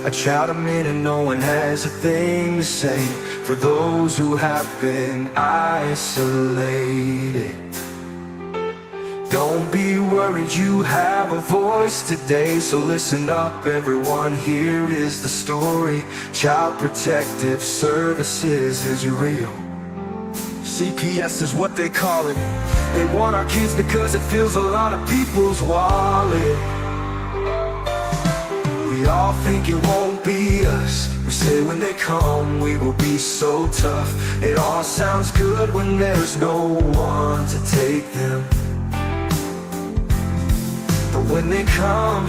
I chat a minute, no one has a thing to say. For those who have been isolated, don't be worried, you have a voice today. So listen up everyone, here is the story. Child Protective Services is real. CPS is what they call it. They want our kids because it fills a lot of people's wallet. We all think it won't be us. We say when they come we will be so tough. It all sounds good when there's no one to take them. But when they come,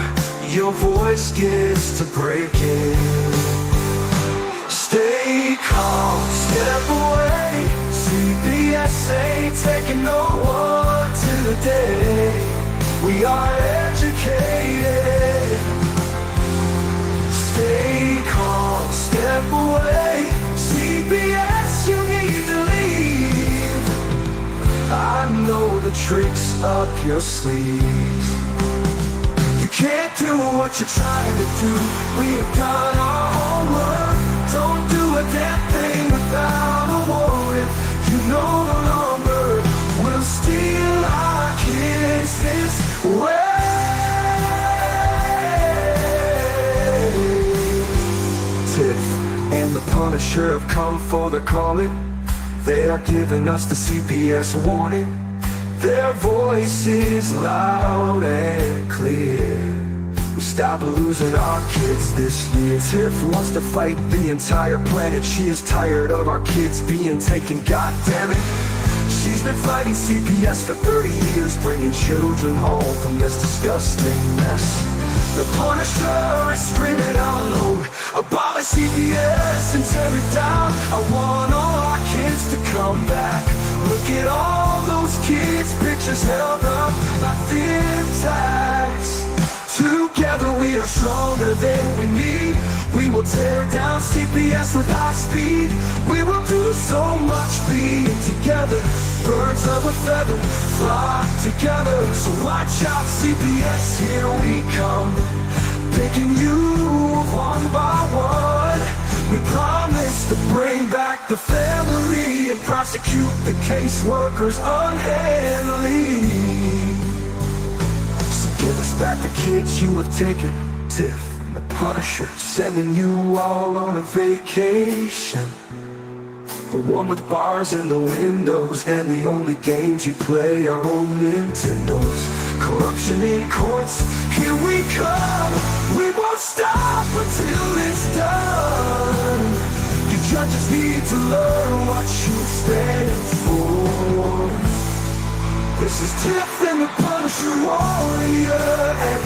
your voice gets to breaking. Stay calm, step away. CPS ain't taking no one today. We are educated. Stay calm, step away. CPS, you need to leave. I know the tricks up your sleeve. You can't do what you're trying to do. We have done our homework. Don't do a damn thing without a warrant. You know the number. We'll steal our kids this way. Tiff and the Punisher have come for the calling. They are giving us the CPS warning. Their voice is loud and clear. We stop losing our kids this year. Tiff wants to fight the entire planet. She is tired of our kids being taken, goddammit. She's been fighting CPS for 30 years, bringing children home from this disgusting mess. The Punisher is screaming out loud, abolish CPS and tear it down. I want all our kids to come back. Look at all those kids' pictures held up like thin tags. Together we are stronger than we need. We will tear down CPS with high speed. We will do so much being together. Birds of a feather flock together. So watch out CPS, here we come. Picking you one by one. We promise to bring back the family and prosecute the caseworkers unhandily. So give us back the kids you have taken. Tiff and the Punisher sending you all on a vacation. The one with bars in the windows, and the only games you play are on Nintendos. Corruption in courts, here we come. We won't stop until it's done. You judges need to learn what you stand for. This is Tiff and the Punisher warrior, and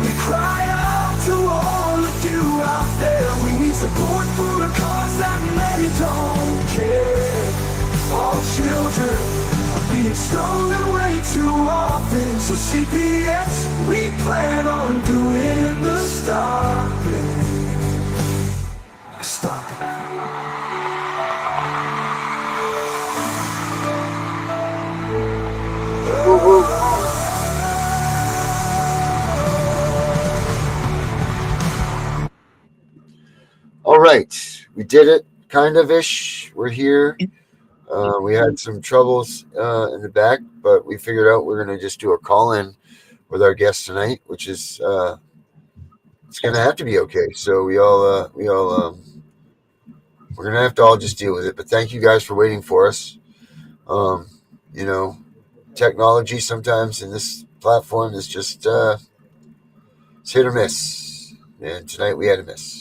we cry out to all of you out there. We need support for a cause that many don't care. All children are being stolen way too often. So CPS, we plan on doing the stopping. Stop it. All right, we did it, kind of ish. We're here. We had some troubles in the back, but we figured out we're gonna just do a call in with our guest tonight, which is it's gonna have to be okay. So we're gonna have to all just deal with it. But thank you guys for waiting for us. You know, technology sometimes in this platform is just it's hit or miss, and tonight we had a miss.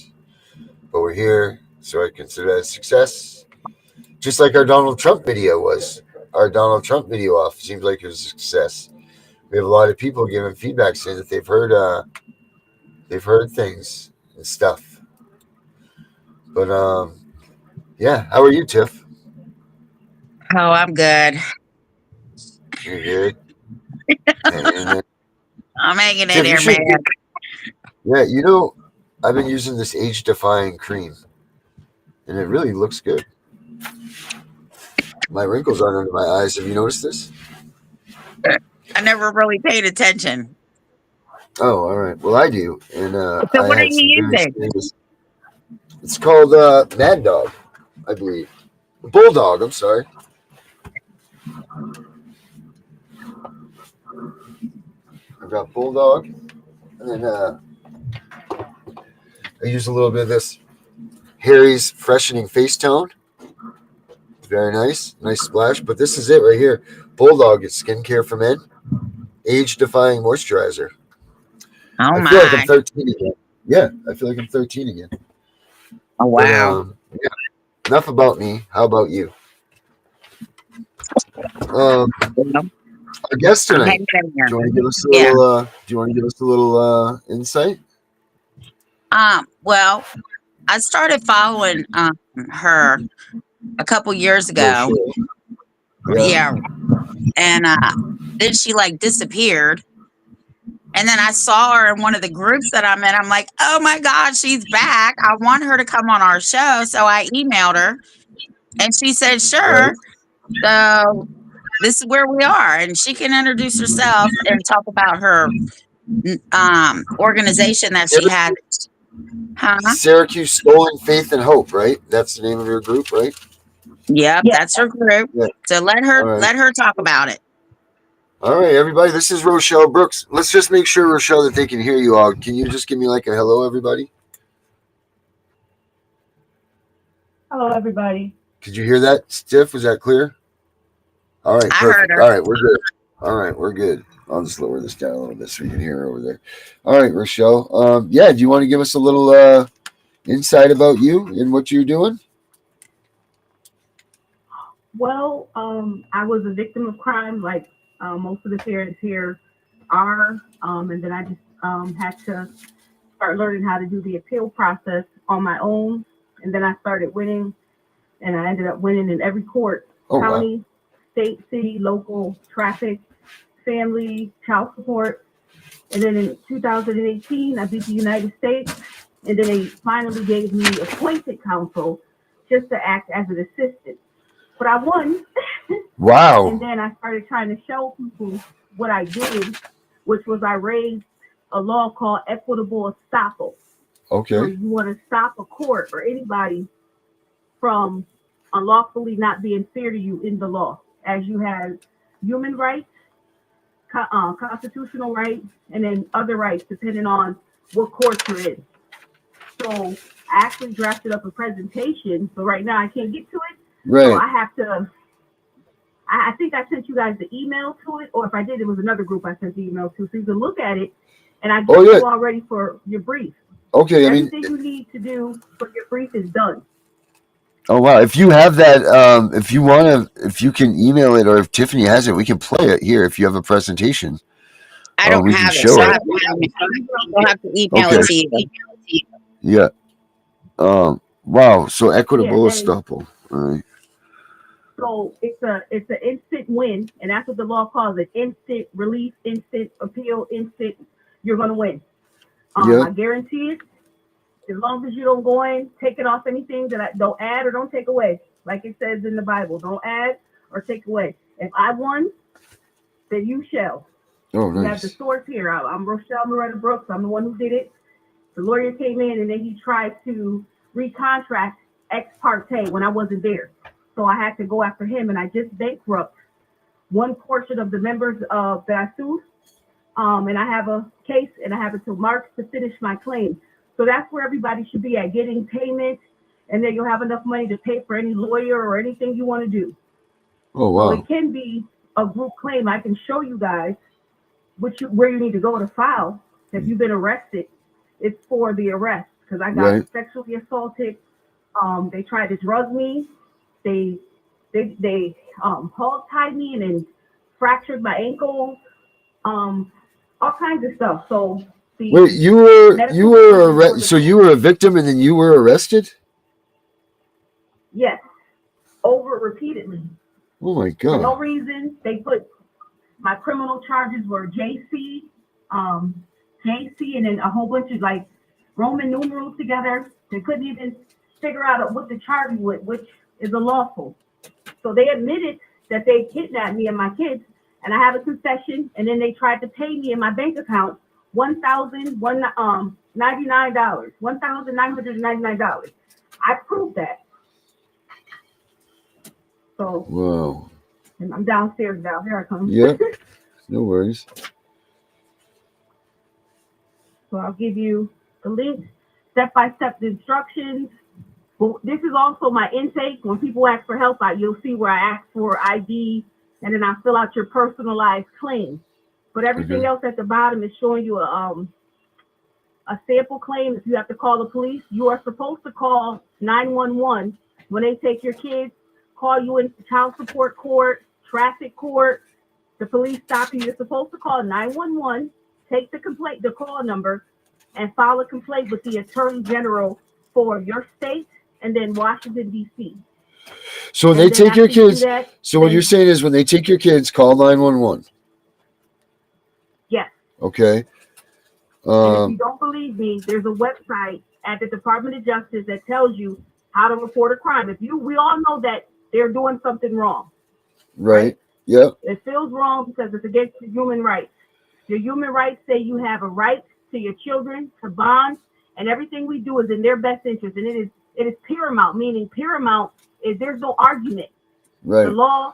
But we're here, so I consider that a success. Just like our Donald Trump video was. Our Donald Trump video off seems like it was a success. We have a lot of people giving feedback saying that they've heard things and stuff. But yeah, how are you, Tiff? Oh, I'm good. You're good. I'm hanging in Tiff, there, man. Yeah, you know, I've been using this age-defying cream, and it really looks good. My wrinkles aren't under my eyes. Have you noticed this? I never really paid attention. Oh, all right. Well, I do, and So I what are had some you very using? serious. It's called Mad Dog, I believe. Bulldog. I'm sorry. I've got Bulldog, and then I use a little bit of this Harry's freshening face tone. Very nice, nice splash. But this is it right here. Bulldog is skincare for men, age-defying moisturizer. Oh I feel like I'm my. 13 again. Yeah, I feel like I'm 13 again. Oh But wow. yeah, enough about me. How about you? Well, Our guest I'm tonight. hanging in there. Do you want to give us a Yeah. little? Do you want to give us a little insight? Well, I started following her a couple years ago. Rochelle. Yeah. Yeah. And then she like disappeared. And then I saw her in one of the groups that I'm in. I'm like, oh my God, she's back. I want her to come on our show. So I emailed her and she said, Right. sure. So this is where we are. And she can introduce herself and talk about her organization that she had. Huh? Syracuse Stolen Faith and Hope. Right. That's the name of your group. Right. Yep, that's her group. Yeah. So All right. let her talk about it. All right, everybody. This is Rochelle Brooks. Let's just make sure, Rochelle, that they can hear you all. Can you just give me like a hello, everybody? Hello, everybody. Could you hear that, Tiff? Was that clear? All right, I heard perfect. her. All right, we're good. All right, we're good. I'll just lower this down a little bit so you can hear her over there. All right, Rochelle. Yeah, do you want to give us a little insight about you and what you're doing? Well, I was a victim of crime, like most of the parents here are, and then I just had to start learning how to do the appeal process on my own, and then I started winning, and I ended up winning in every court, Oh, wow. county, state, city, local, traffic, family, child support, and then in 2018, I beat the United States, and then they finally gave me appointed counsel just to act as an assistant. But I won. Wow. And then I started trying to show people what I did, which was I raised a law called equitable estoppel. So Okay. you want to stop a court or anybody from unlawfully not being fair to you in the law, as you have human rights, constitutional rights, and then other rights depending on what court you're in. So I actually drafted up a presentation, but right now I can't get to it. So Right. I have to. I think I sent you guys the email to it, or if I did, it was another group I sent the email to, so you can look at it. And I get Oh, yeah. you all ready for your brief. Okay. I mean, Everything you need to do for your brief is done. oh wow! If you have that, if you want to, if you can email it, or if Tiffany has it, we can play it here. If you have a presentation, I don't we can have it, show so it. I'll have to email Okay. it to you. Yeah. Wow. So Yeah, equitable and estoppel. All right. so it's an instant win, and that's what the law calls it: instant relief, instant appeal, instant. You're gonna win. Yeah. I guarantee it. As long as you don't go in, take it off anything that I don't add or don't take away. Like it says in the Bible, don't add or take away. If I won, then you shall. Oh, You have the nice. source here. I'm Rochelle Loretta Brooks. I'm the one who did it. The lawyer came in and then he tried to recontract ex parte when I wasn't there. So I had to go after him, and I just bankrupt one portion of the members that I sued. And I have a case, and I have until March to finish my claim. So that's where everybody should be at, getting payment, and then you'll have enough money to pay for any lawyer or anything you want to do. Oh, So wow. it can be a group claim. I can show you guys where you need to go to file. If you've been arrested, it's for the arrest, because I got Right. sexually assaulted. They tried to drug me. They hog tied me and then fractured my ankle. All kinds of stuff. So Wait, the you were medical charges was so you were a victim and then you were arrested? yes, over repeatedly Oh my for no God. reason. They put my criminal charges were um, JC, and then a whole bunch of like Roman numerals together. They couldn't even figure out what to charge me with, which is unlawful. So they admitted that they kidnapped me and my kids, and I have a confession. And then they tried to pay me in my bank account $1,999. $1,999. I proved that. So, Wow. and I'm downstairs now. Here I come. Yep. No worries. So I'll give you the link, step-by-step instructions. Well, this is also my intake. When people ask for help, you'll see where I ask for ID, and then I fill out your personalized claim. But everything else at the bottom is showing you a sample claim. If you have to call the police, you are supposed to call 911 when they take your kids, call you in child support court, traffic court, the police stop you. You're supposed to call 911, take the complaint, the call number, and file a complaint with the Attorney General for your state and then Washington, D.C. So when And they then take your after you do kids, that, so what then- you're saying is when they take your kids, call 911. Yes. Okay. And if you don't believe me, there's a website at the Department of Justice that tells you how to report a crime. We all know that they're doing something wrong. Right. Yep. It feels wrong because it's against your human rights. Your human rights say you have a right to your children, to bond, and everything we do is in their best interest. And it is paramount, meaning paramount is there's no argument. Right. The law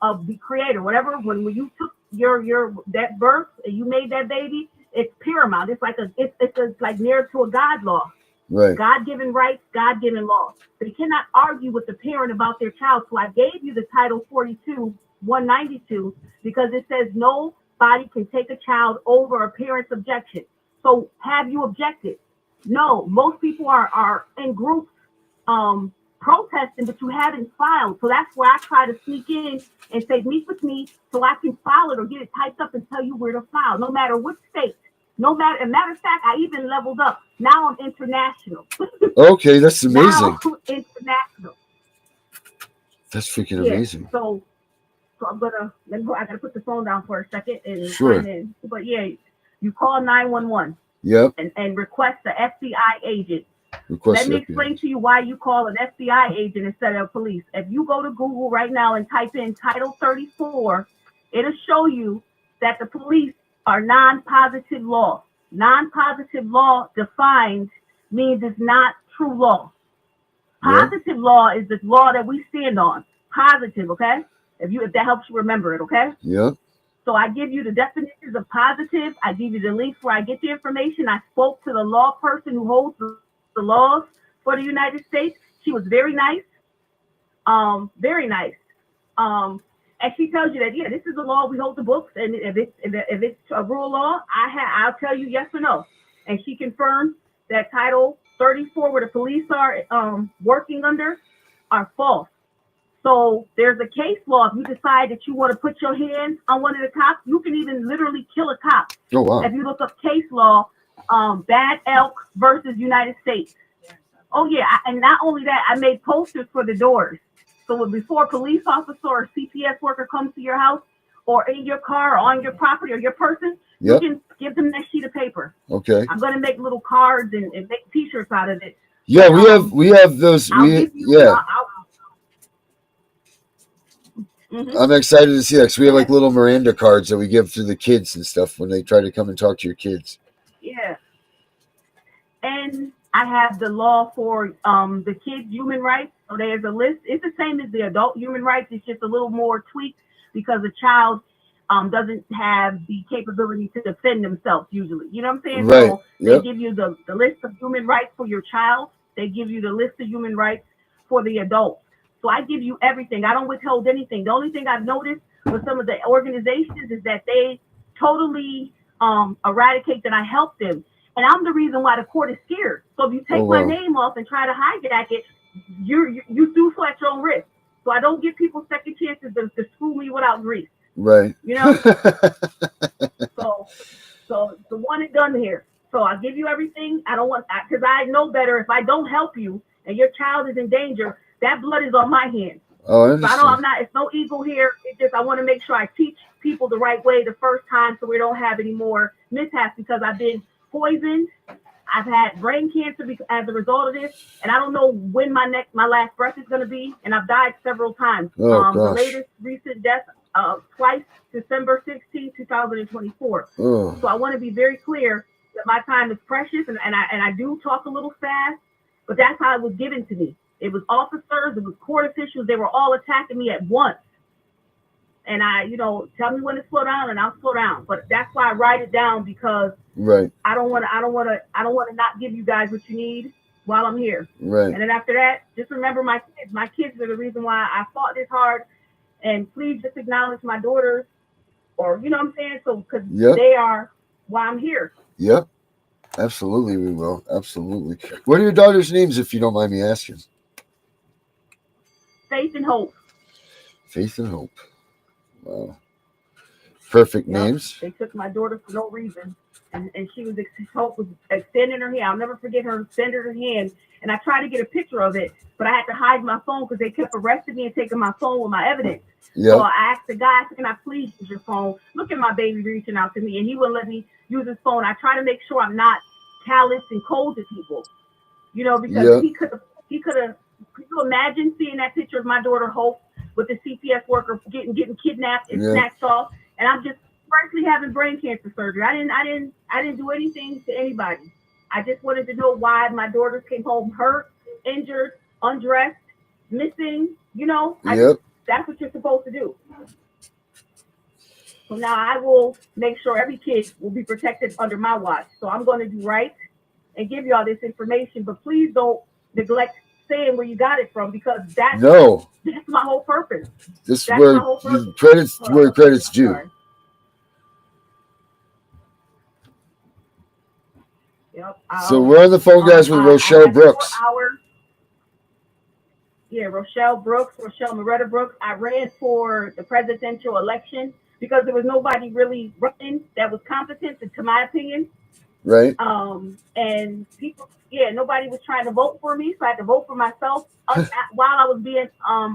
of the creator, whatever, when you took your that birth and you made that baby, it's paramount. It's like it's like near to a God law. Right. God-given rights, God-given law. So you cannot argue with the parent about their child. So I gave you the Title 42, 192, because it says nobody can take a child over a parent's objection. So have you objected? No. Most people are in groups protesting, but you haven't filed. So that's where I try to sneak in and say, meet with me so I can file it or get it typed up and tell you where to file, no matter which state. No matter, as a matter of fact, I even leveled up. Now I'm international. Okay, that's amazing. Now I'm international. That's freaking Yeah. amazing. So I'm gonna I gotta put the phone down for a second and Sure. sign in. But yeah, you call 911 Yep. and request the FBI agent. Request Let me FBI. explain to you why you call an FBI agent instead of police. If you go to Google right now and type in Title 34, it'll show you that the police are non-positive law. Non-positive law defined means it's not true law. Positive law is the law that we stand on. Positive, okay? If that helps you remember it, okay? Yep. So I give you the definitions of positive. I give you the links where I get the information. I spoke to the law person who holds the laws for the United States. She was very nice. Very nice. And she tells you that, yeah, this is the law. We hold the books, and if it's a rule law, I'll tell you yes or no. And she confirmed that Title 34, where the police are working under, are false. So there's a case law. If you decide that you want to put your hands on one of the cops, you can even literally kill a cop. Oh wow. If you look up case law, Bad Elk versus United States. Oh yeah, and not only that, I made posters for the doors. So before a police officer or CPS worker comes to your house or in your car or on your property or your person, Yep. you can give them that sheet of paper. Okay. I'm going to make little cards and make T-shirts out of it. Yeah, we have those. I'll give you, Yeah. Mhm. I'm excited to see that because we have like little Miranda cards that we give to the kids and stuff when they try to come and talk to your kids. Yeah. And I have the law for the kids' human rights. So there's a list. It's the same as the adult human rights. It's just a little more tweaked because a child doesn't have the capability to defend themselves usually. You know what I'm saying? Right. So Yep. they give you the list of human rights for your child. They give you the list of human rights for the adult. So I give you everything. I don't withhold anything. The only thing I've noticed with some of the organizations is that they totally eradicate that I help them. And I'm the reason why the court is scared. So if you take my name off and try to hijack it, you do so at your own risk. So I don't give people second chances to screw me without grief. Right. You know? So the one and done here. So I give you everything. I don't want, because I know better. If I don't help you and your child is in danger, that blood is on my hands. Oh, I So understand. it's no ego here. It's just I want to make sure I teach people the right way the first time so we don't have any more mishaps, because I've been poisoned. I've had brain cancer as a result of this, and I don't know when my last breath is going to be, and I've died several times. Oh, The gosh. latest recent death twice, December 16, 2024. Oh, So I want to be very clear that my time is precious, and I do talk a little fast, but that's how it was given to me. It was officers, it was court officials, they were all attacking me at once. And tell me when to slow down and I'll slow down. But that's why I write it down, because right, I don't want to not give you guys what you need while I'm here. right. And then after that, just remember my kids. My kids are the reason why I fought this hard. And please just acknowledge my daughters, or you know what I'm saying? So because Yep, they are why I'm here. yep. Absolutely, we will. Absolutely. What are your daughters' names, if you don't mind me asking? Faith and hope. Faith and Hope. Wow. Perfect Yep. names. They took my daughter for no reason. And she was Hope was extending her hand. I'll never forget her extending her hand. And I tried to get a picture of it, but I had to hide my phone because they kept arresting me and taking my phone with my evidence. So Yep. I asked the guy, can I please use your phone? Look at my baby reaching out to me, and he wouldn't let me use his phone. I try to make sure I'm not callous and cold to people, because Yep. he could have. Could you imagine seeing that picture of my daughter Hope with the CPS worker getting kidnapped and Yeah. snatched off, and I'm just frankly having brain cancer surgery. I didn't do anything to anybody. I just wanted to know why my daughters came home hurt, injured, undressed, missing. Yep. That's what you're supposed to do. So now I will make sure every kid will be protected under my watch. So I'm going to do right and give you all this information, but please don't neglect saying where you got it from, because that's No. my whole purpose. This is That's where my whole purpose. credits Hold on, where credit's I'm due. sorry. Yep. So we're on the phone, guys, with I Rochelle had 4 Brooks. hours. Yeah, Rochelle Moretta Brooks. I ran for the presidential election because there was nobody really running that was competent, to my opinion. Right. And people, yeah, nobody was trying to vote for me, so I had to vote for myself while I was being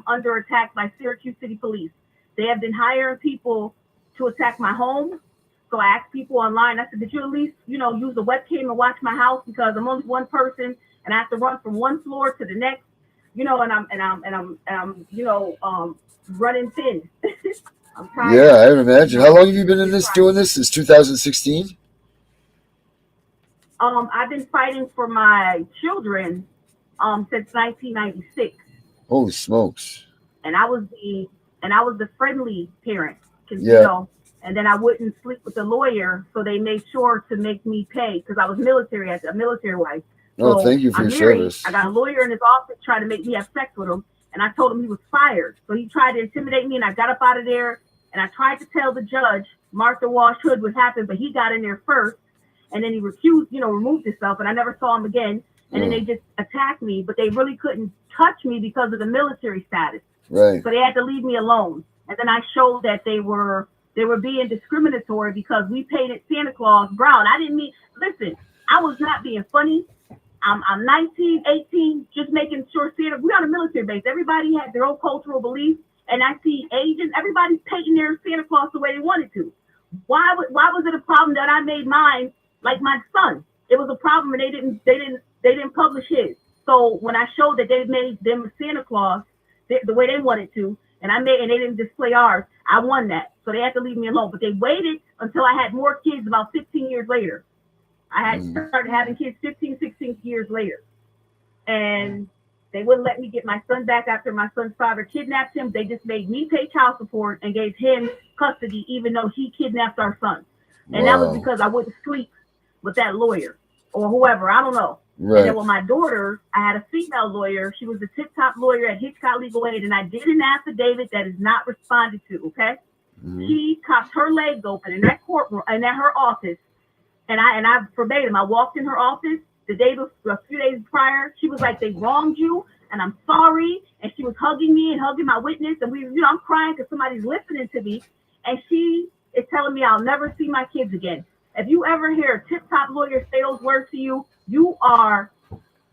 under attack by Syracuse City Police. They have been hiring people to attack my home. So I asked people online. I said, "Did you at least, use the webcam and watch my house, because I'm only one person and I have to run from one floor to the next, and I'm running thin." I'm Yeah, tired. I would imagine. How long have you been in this, doing this? Since 2016? I've been fighting for my children since 1996, Holy smokes. and I was the friendly parent, Yeah. and then I wouldn't sleep with the lawyer, so they made sure to make me pay because I was a military wife. Oh, So thank you for I'm your married. service. I got a lawyer in his office trying to make me have sex with him, and I told him he was fired. So he tried to intimidate me, and I got up out of there, and I tried to tell the judge Martha Walsh Hood what happened, but he got in there first, and then he removed himself, and I never saw him again. And then they just attacked me, but they really couldn't touch me because of the military status. Right. So they had to leave me alone. And then I showed that they were being discriminatory because we painted Santa Claus brown. I didn't mean, listen, I was not being funny. I'm 19, 18, just making sure we're on a military base. Everybody had their own cultural beliefs. And I see Asians, everybody's painting their Santa Claus the way they wanted to. Why was it a problem that I made mine like my son? It was a problem, and they didn't publish his. So when I showed that they made them Santa Claus the way they wanted to, and they didn't display ours, I won that. So they had to leave me alone. But they waited until I had more kids about 15 years later. I had started having kids 15, 16 years later. And they wouldn't let me get my son back after my son's father kidnapped him. They just made me pay child support and gave him custody, even though he kidnapped our son. And that was because I wouldn't sleep with that lawyer or whoever. I don't know. Right. And then with my daughter, I had a female lawyer. She was a tip-top lawyer at Hitchcock Legal Aid, and I did an affidavit that is not responded to, okay? Mhm. She cocked her legs open in that courtroom and at her office, and I verbatim, I walked in her office a few days prior. She was like, "They wronged you, and I'm sorry." And she was hugging me and hugging my witness, and I'm crying because somebody's listening to me. And she is telling me I'll never see my kids again. If you ever hear a tip-top lawyer say those words to you,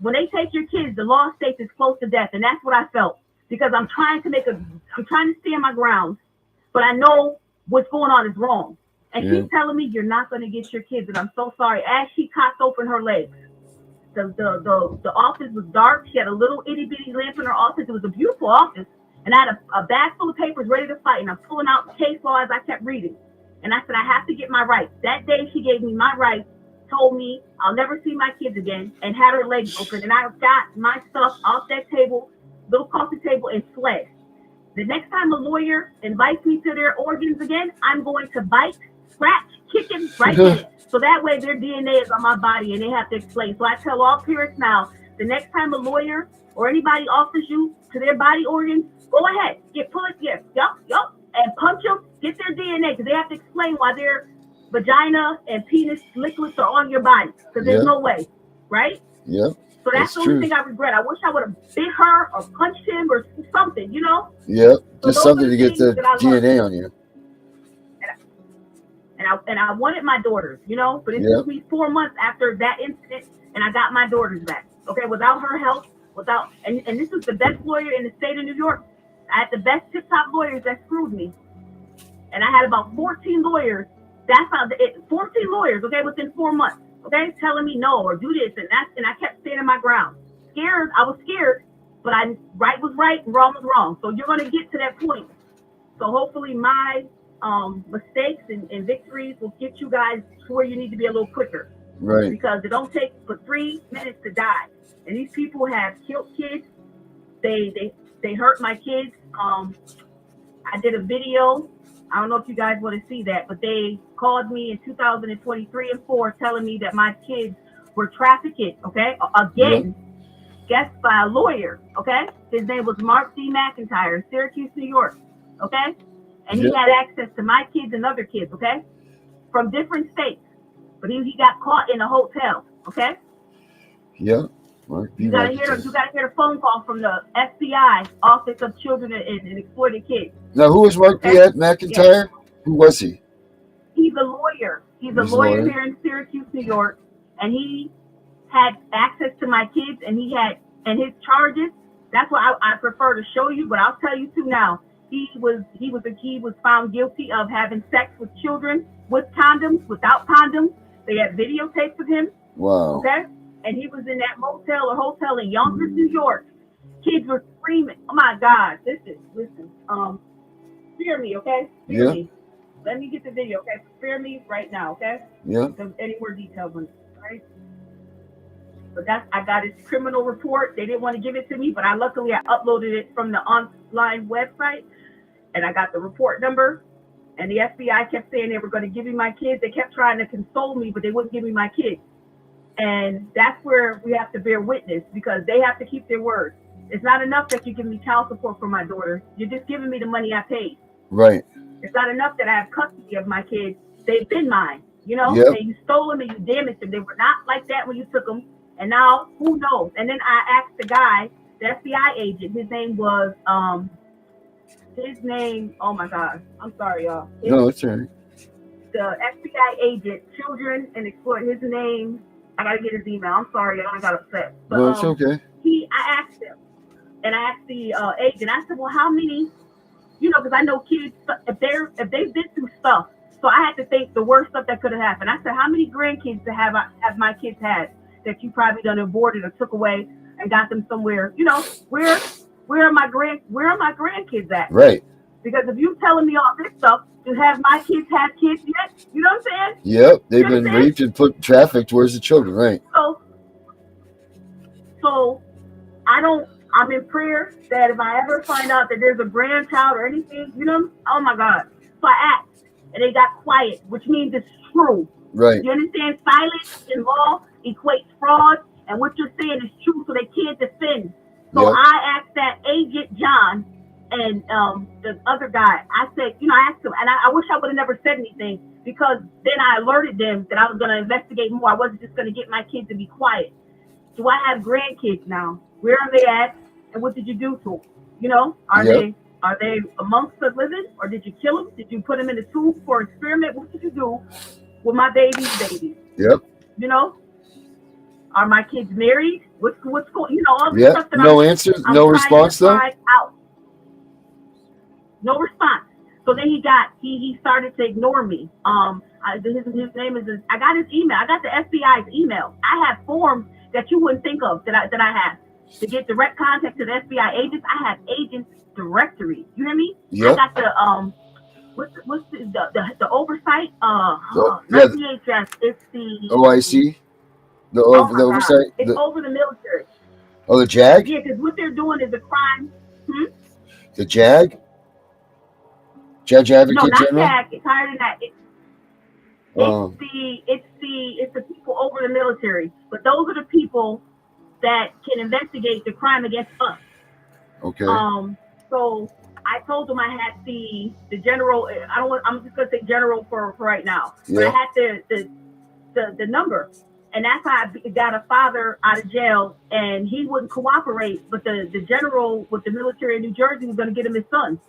when they take your kids, the law states it's close to death. And that's what I felt, because I'm trying to stand my ground, but I know what's going on is wrong. And she's telling me you're not going to get your kids. And I'm so sorry. As she cocked open her legs, the office was dark. She had a little itty bitty lamp in her office. It was a beautiful office. And I had a bag full of papers ready to fight, and I'm pulling out case law as I kept reading. And I said, I have to get my rights. That day she gave me my rights, told me I'll never see my kids again, and had her legs open. And I got my stuff off that table, little coffee table, and fled. The next time a lawyer invites me to their organs again, I'm going to bite, scratch, kick him right in it. So that way their DNA is on my body and they have to explain. So I tell all parents now, the next time a lawyer or anybody offers you to their body organs, go ahead, pull it, yup, and punch them, get their DNA, because they have to explain why their vagina and penis liquids are on your body, because there's no way, right? Yep. So that's the only thing I regret. I wish I would have bit her or punched him or something, you know? Yep. So just something to get the DNA on you. And I wanted my daughters, you know, but it took me 4 months after that incident, and I got my daughters back. Okay, without her help, and this was the best lawyer in the state of New York. I had the best tip-top lawyers that screwed me, and I had about 14 lawyers. That's how 14 lawyers, okay, within 4 months, okay, telling me no or do this and that, and I kept standing my ground. I was scared, but right was right and wrong was wrong. So you're going to get to that point. So hopefully my mistakes and victories will get you guys to where you need to be a little quicker. Right. Because it don't take but 3 minutes to die. And these people have killed kids. They hurt my kids. I did a video. I don't know if you guys want to see that, but they called me in 2023 and 4 telling me that my kids were trafficked, okay? Again, guessed by a lawyer, okay? His name was Mark D. McIntyre in Syracuse, New York, okay? And he had access to my kids and other kids, okay? From different states. But he got caught in a hotel, okay? Yeah. You gotta hear the phone call from the FBI Office of Children and Exploited Kids. Now, who was Mark B. McIntyre? Yeah. Who was he? He's a lawyer. He's a lawyer here in Syracuse, New York, and he had access to my kids, and his charges. That's why I prefer to show you, but I'll tell you too now. He was found guilty of having sex with children with condoms, without condoms. They had videotapes of him. Wow. Okay. And he was in that motel or hotel in Yonkers, New York. Kids were screaming. Oh my God. Listen. Fear me, okay? Fear me. Let me get the video, okay? Fear me right now, okay? Yeah. Any more details on it, right? But I got his criminal report. They didn't want to give it to me, but I uploaded it from the online website, and I got the report number. And the FBI kept saying they were going to give me my kids. They kept trying to console me, but they wouldn't give me my kids. And that's where we have to bear witness, because they have to keep their word. It's not enough that you give me child support for my daughter. You're just giving me the money I paid. Right. It's not enough that I have custody of my kids. They've been mine, you know? And you stole them and you damaged them. They were not like that when you took them. And now, who knows? And then I asked the guy, the FBI agent, his name, oh my God, I'm sorry, y'all. No, it's all right. The FBI agent, Children and Exploit, his name, I gotta get his email. I'm sorry, I got upset. But, no, it's okay. I asked him, and I asked the agent, I said, well, how many, because I know kids, if they've been through stuff, so I had to think the worst stuff that could have happened. I said, how many grandkids have my kids had that you probably done aborted or took away and got them somewhere? Where are my grandkids at? Right. Because if you telling me all this stuff, have my kids had kids yet? You know what I'm saying? Yep, they've been raped and trafficked towards the children, right? So I'm in prayer that if I ever find out that there's a grandchild or anything, oh my God. So I asked, and they got quiet, which means it's true. Right. You understand? Silence in law equates fraud, and what you're saying is true, so they can't defend. So I asked that agent, John, and the other guy, I said, I asked him, and I wish I would have never said anything, because then I alerted them that I was going to investigate more. I wasn't just going to get my kids to be quiet. Do I have grandkids now? Where are they at? And what did you do to them? Are they amongst the living, or did you kill them? Did you put them in a tube for experiment? What did you do with my baby's baby? Yep. Are my kids married? What's going? All the stuff that no answer, no response though. Out. No response. So then he started to ignore me. His name is. I got his email. I got the FBI's email. I have forms that you wouldn't think of that I have. to get direct contact to the FBI agents. I have agents directory. You hear me? Yep. I got the what's the oversight? Yeah. Not DHS. It's the OIC. The Oh my God, oversight. it's over the military. The JAG. Yeah, because what they're doing is a crime. The JAG. Judge No, Advocate not General. JAG. It's higher than that. It's the people over the military. But those are the people that can investigate the crime against us. Okay. So I told them I had the general. I'm just gonna say general for right now. But I had the number, and that's how I got a father out of jail, and he wouldn't cooperate. But the general with the military in New Jersey was gonna get him his son.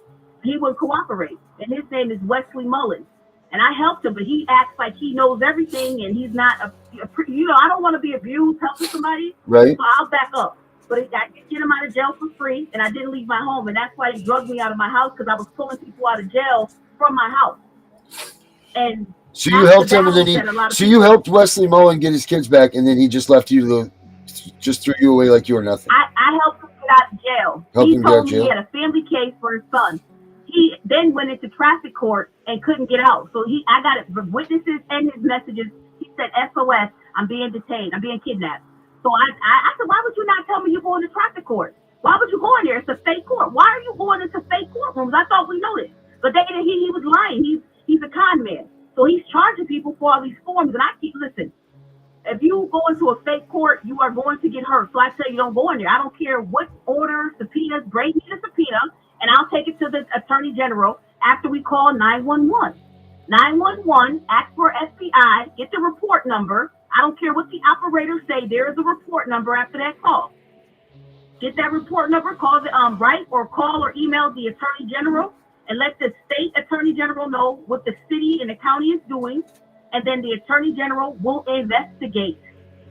He wouldn't cooperate, and his name is Wesley Mullins. And I helped him, but he acts like he knows everything, and he's not I don't want to be abused helping somebody, right? So I'll back up. But I did get him out of jail for free, and I didn't leave my home, and that's why he drugged me out of my house, because I was pulling people out of jail from my house. And so you helped him, and then you helped Wesley Mullen get his kids back, and then he just left you just threw you away like you were nothing. I helped him get out of jail. He told me he had a family case for his son. He then went into traffic court and couldn't get out. So I got it, the witnesses and his messages. He said, SOS, I'm being detained, I'm being kidnapped. So I said, why would you not tell me you're going to traffic court? Why would you go in there? It's a fake court. Why are you going into fake courtrooms? I thought we knew this. But he was lying. He's a con man. So he's charging people for all these forms. And I keep listening. If you go into a fake court, you are going to get hurt. So I tell you, don't go in there. I don't care what order, subpoenas, bring me the subpoena, and I'll take it to the attorney general after we call 911. 911, ask for FBI, get the report number. I don't care what the operators say. There is a report number after that call. Get that report number, call write or call or email the attorney general, and let the state attorney general know what the city and the county is doing, and then the attorney general will investigate.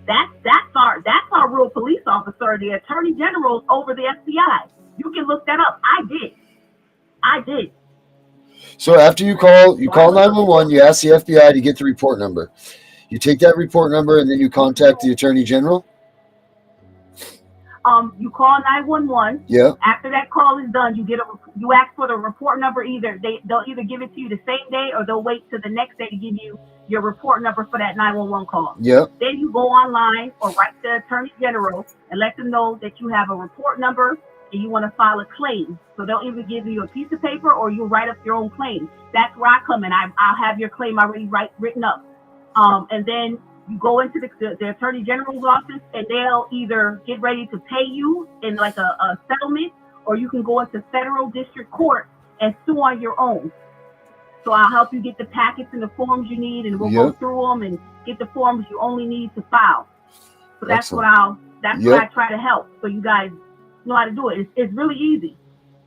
That's our real police officer. The attorney general over the FBI. You can look that up. I did. So after you call 911, you ask the FBI to get the report number. You take that report number and then you contact the attorney general. You call 911. Yeah. After that call is done, you ask for the report number. They'll either give it to you the same day, or they'll wait till the next day to give you your report number for that 911 call. Yeah. Then you go online or write the attorney general and let them know that you have a report number and you want to file a claim. So they'll either give you a piece of paper or you'll write up your own claim. That's where I come in. I'll have your claim already written up. And then you go into the attorney general's office, and they'll either get ready to pay you in like a settlement, or you can go into federal district court and sue on your own. So I'll help you get the packets and the forms you need, and we'll go through them and get the forms you only need to file. So that's what I try to help. So you guys know how to do it. It's really easy.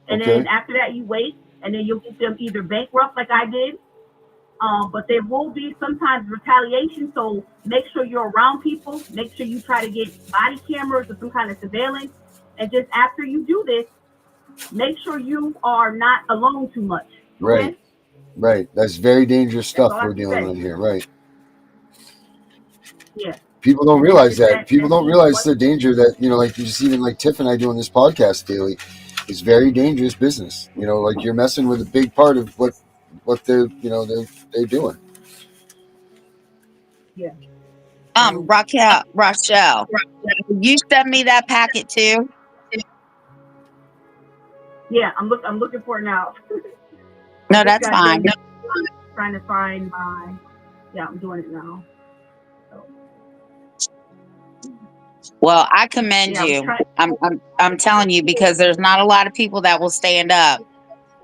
And then after that, you wait, and then you'll get them either bankrupt like I did. But there will be sometimes retaliation. So make sure you're around people. Make sure you try to get body cameras or some kind of surveillance. And just after you do this, make sure you are not alone too much. Okay? Right. Right. That's very dangerous stuff we're dealing with here. Right. Yeah. People don't realize that. People don't realize the danger that, like you just even like Tiff and I doing this podcast daily. It's very dangerous business. Like you're messing with a big part of what they're doing. Yeah. Rochelle, you send me that packet too? Yeah, I'm looking for it now. No, that's fine. Trying to find I'm doing it now. So. Well, I commend you. I'm telling you, because there's not a lot of people that will stand up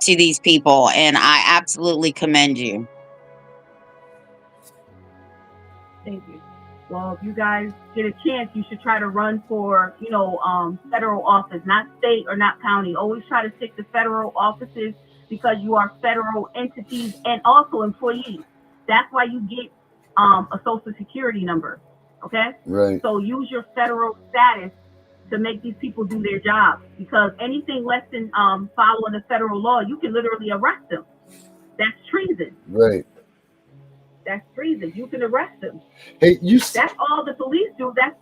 to these people, and I absolutely commend you. Thank you. Well, if you guys get a chance, you should try to run for, federal office, not state or not county. Always try to stick to federal offices, because you are federal entities and also employees. That's why you get a social security number. Okay? Right. So use your federal status to make these people do their job, because anything less than following the federal law, you can literally arrest them. That's treason. Right. That's treason. You can arrest them. Hey, that's all the police do. That's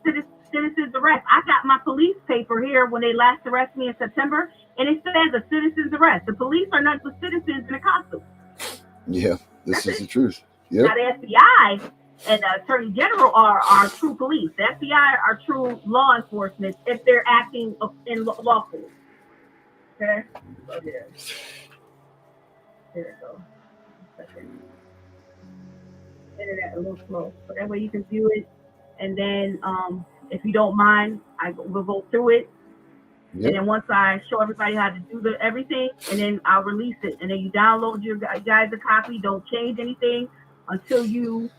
citizen's arrest. I got my police paper here when they last arrested me in September, and it says a citizen's arrest. The police are not the citizens in a costume. Yeah, this That's is it. the truth. Yep. Now the FBI and the Attorney General are true police. The FBI are true law enforcement if they're acting in lawfully. Okay. So there we go. Internet a little slow, so that way you can view it, and then if you don't mind, we'll go through it, Yep. and then once I show everybody how to do everything, and then I'll release it, and then you download your guys a copy. Don't change anything until you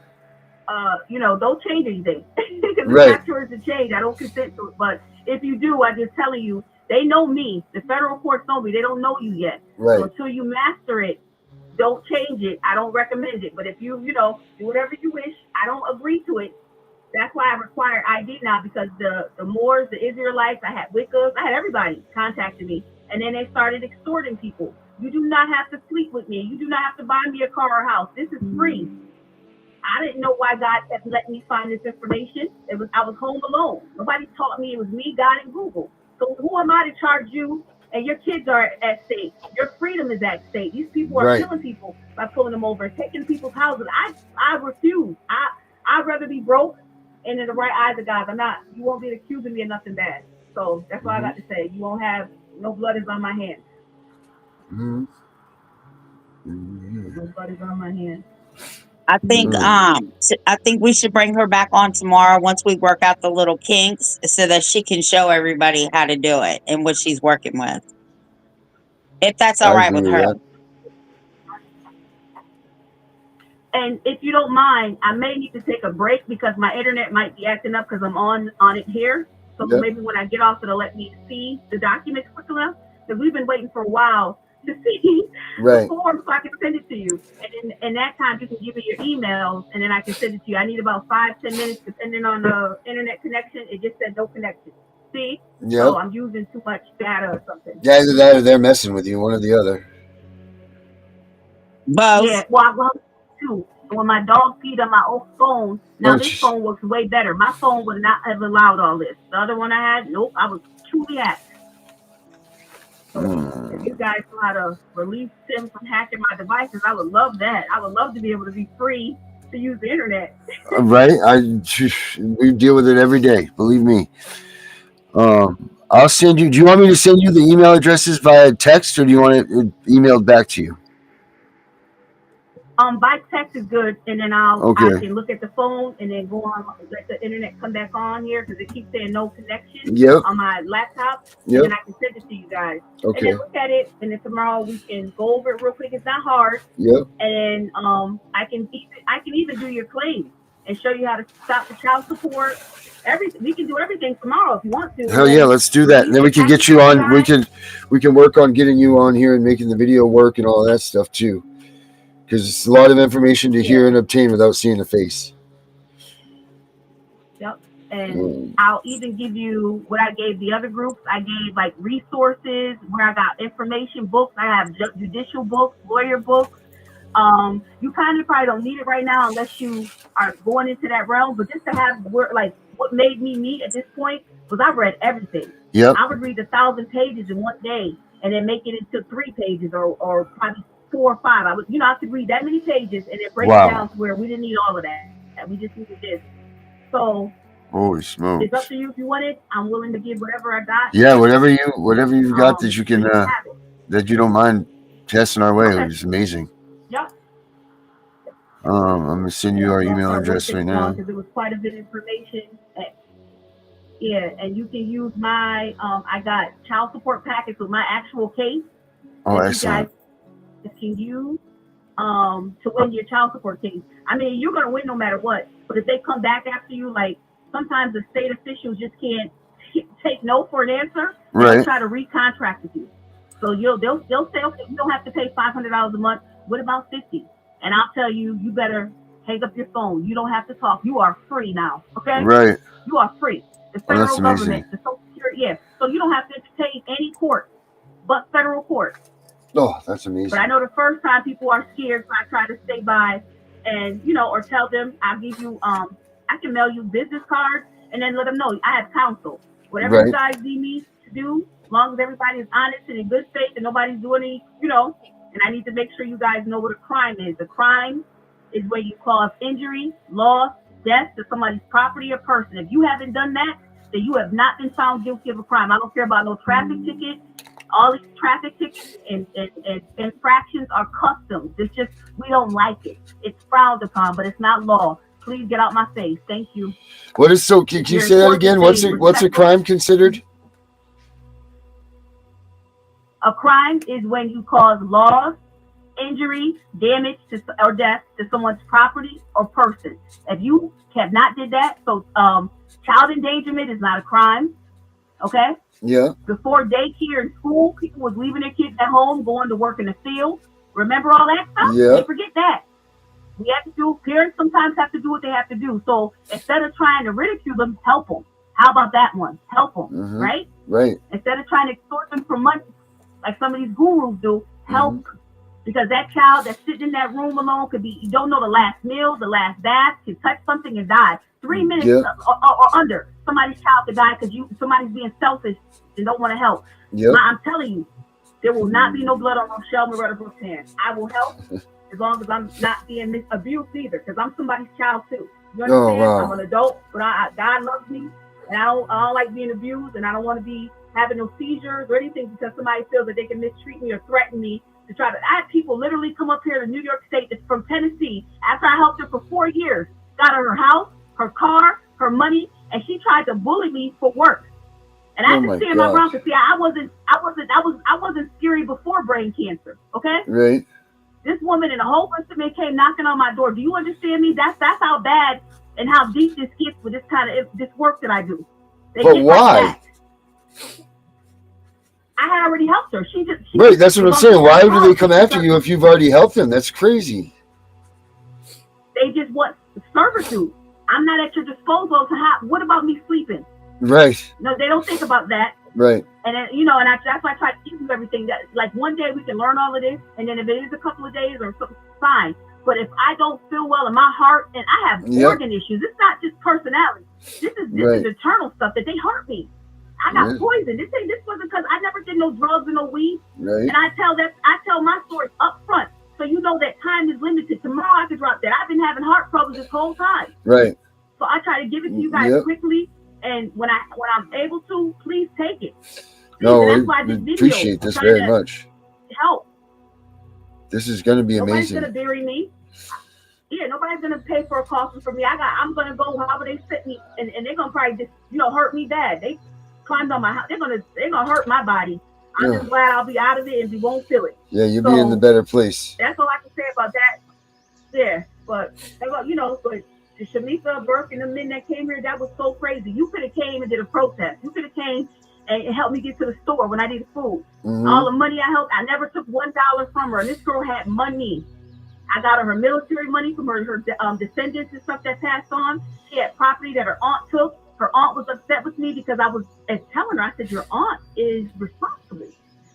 don't change anything because Right. it's not yours to change. I don't consent to it, but if you do, I'm just telling you, they know me. The federal courts know me. They don't know you yet. Right. So until you master it, don't change it. I don't recommend it. But if you do whatever you wish, I don't agree to it. That's why I require ID now, because the Moors, the Israelites, I had Wiccas, I had everybody contacting me, and then they started extorting people. You do not have to sleep with me. You do not have to buy me a car or house. This is free. I didn't know why God kept letting me find this information. I was home alone. Nobody taught me. It was me, God, and Google. So who am I to charge you? And your kids are at stake. Your freedom is at stake. These people are Right. killing people by pulling them over, taking people's houses. I refuse. I'd rather be broke and in the right eyes of God. You won't be accusing me of nothing bad. So that's all I got to say. You won't have, no blood is on my hands. Mm-hmm. No blood is on my hands. I think I think we should bring her back on tomorrow once we work out the little kinks so that she can show everybody how to do it and what she's working with. If that's all I right agree with with her. that. And if you don't mind, I may need to take a break because my internet might be acting up because I'm on it here. So Yep. maybe when I get off, it'll let me see the documents quick enough, because we've been waiting for a while to see Right. the form so I can send it to you. And in that time, you can give me your emails, and then I can send it to you. I need about 5-10 minutes depending on the internet connection. It just said no connection. See? Yep. So I'm using too much data or something. Yeah, either that or they're messing with you, one or the other. Both. Yeah, well, I love too. When my dog peed on my old phone, now Oh, this jeez. phone works way better. My phone would not have allowed all this. The other one I had, nope, I was truly hacked. So if you guys know how to release Tim from hacking my devices, I would love that. I would love to be able to be free to use the internet. Right? We deal with it every day, believe me. I'll send you. Do you want me to send you the email addresses via text, or do you want it emailed back to you? By text is good, and then Okay. I can look at the phone and then go on, let the internet come back on here because it keeps saying no connection Yep. on my laptop, Yep. and then I can send it to you guys. And Okay. then look at it, and then tomorrow we can go over it real quick. It's not hard, Yep. and then I can even do your claims and show you how to stop the child support. Everything we can do everything tomorrow if you want to. Hell yeah, let's do that. And then we can get you on. We can work on getting you on here and making the video work and all that stuff too. Because it's a lot of information to hear and obtain without seeing the face. Yep. And I'll even give you what I gave the other groups. I gave like resources where I got information books. I have judicial books, lawyer books. You kind of probably don't need it right now unless you are going into that realm. But just to have like what made me meet at this point was I read everything. Yep. I would read 1,000 pages in one day and then make it into 3 pages or probably 4 or 5. I could read that many pages and then break it down to where we didn't need all of that. We just needed this. So holy smokes. It's up to you if you want it. I'm willing to give whatever I got. Yeah, whatever you've got that you can that you don't mind testing our way. It's amazing. Yep. I'm gonna send you our email address right now. Because it was quite a bit of information. Yeah, and you can use my I got child support packets with my actual case. Oh, excellent. You guys can use to win your child support case. I mean, you're gonna win no matter what. But if they come back after you, like sometimes the state officials just can't take no for an answer. Right. They'll try to recontract with you. So they'll say, okay, you don't have to pay $500 a month. What about $50? And I'll tell you, you better hang up your phone. You don't have to talk. You are free now. Okay. Right. You are free. The federal government, the Social Security, yeah. So you don't have to entertain any court but federal court. Oh, that's amazing. But I know the first time people are scared, so I try to stay by and, or tell them I'll give you, I can mail you business cards and then let them know I have counsel. Whatever Right. you guys need me to do, as long as everybody is honest and in good faith and nobody's doing any, and I need to make sure you guys know what a crime is. A crime is where you cause injury, loss, death to somebody's property or person. If you haven't done that, then you have not been found guilty of a crime. I don't care about no traffic ticket. All these traffic tickets and infractions are customs. It's just, we don't like it. It's frowned upon, but it's not law. Please get out my face. Thank you. What is so? Can you say that again? What's a crime considered? A crime is when you cause loss, injury, damage to, or death to someone's property or person. If you have not did that, so child endangerment is not a crime. Okay. Yeah. Before daycare and school, people was leaving their kids at home, going to work in the field. Remember all that stuff? Yeah. They forget that. We have to do. Parents sometimes have to do what they have to do. So instead of trying to ridicule them, help them. How about that one? Help them, right? Right. Instead of trying to extort them for money, like some of these gurus do, help. Because that child that's sitting in that room alone could be, you don't know the last meal, the last bath, could touch something and die. 3 minutes or under, somebody's child could die because somebody's being selfish and don't want to help. Yeah. I'm telling you, there will not be no blood on Rochelle Loretta Brooks' hands. I will help as long as I'm not being abused either, because I'm somebody's child too. You understand? Oh, wow. I'm an adult, but God loves me, and I don't like being abused, and I don't want to be having no seizures or anything because somebody feels that they can mistreat me or threaten me to try to. I had people literally come up here to New York State from Tennessee after I helped her for 4 years, got her house, her car, her money, and she tried to bully me for work. And I had to stand my ground because see, I wasn't scary before brain cancer. Okay. Right. This woman and a whole bunch of men came knocking on my door. Do you understand me? That's how bad and how deep this gets with this kind of this work that I do. But why? Like I had already helped her. She right. That's what I'm saying. Why do they come after you if you've already helped them? That's crazy. They just want servitude. I'm not at your disposal to have. What about me sleeping? Right. No, they don't think about that. Right. And then, that's why I try to teach them everything. That like one day we can learn all of this, and then if it is a couple of days or something, fine. But if I don't feel well in my heart, and I have organ issues, it's not just personality. This is internal stuff that they hurt me. I got poisoned. This wasn't because I never did no drugs and no weed. Right. And I tell my story up front, so you know that time is limited. Tomorrow I could drop that. I've been having heart problems this whole time. Right. So I try to give it to you guys quickly, and when I'm able to, please take it. No, we appreciate this very much. Help. This is going to be Nobody's amazing. Nobody's going to bury me. Yeah, nobody's going to pay for a coffin for me. I'm going to go however they sit me, and they're going to probably just, hurt me bad. They climbed on my house. They're going to hurt my body. I'm just glad I'll be out of it and we won't feel it. Yeah, you'll be in the better place. That's all I can say about that. Yeah, but but Shamika Burke and the men that came here, that was so crazy. You could have came and did a protest. You could have came and helped me get to the store when I needed food. All the money I helped, I never took $1 from her. And this girl had money. I got her military money from her descendants and stuff that passed on. She had property that her aunt took. Her aunt was upset with me because I was telling her, I said, your aunt is responsible.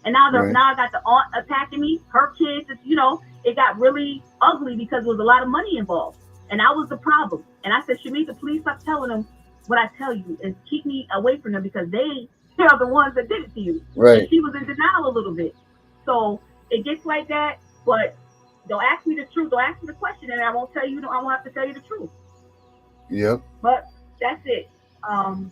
And now I got the aunt attacking me, her kids, it got really ugly because there was a lot of money involved. And I was the problem. And I said, Shamika, please stop telling them what I tell you and keep me away from them because they are the ones that did it to you. Right. And she was in denial a little bit. So it gets like that, but don't ask me the truth. Don't ask me the question and I won't tell you, I won't have to tell you the truth. Yep. But that's it.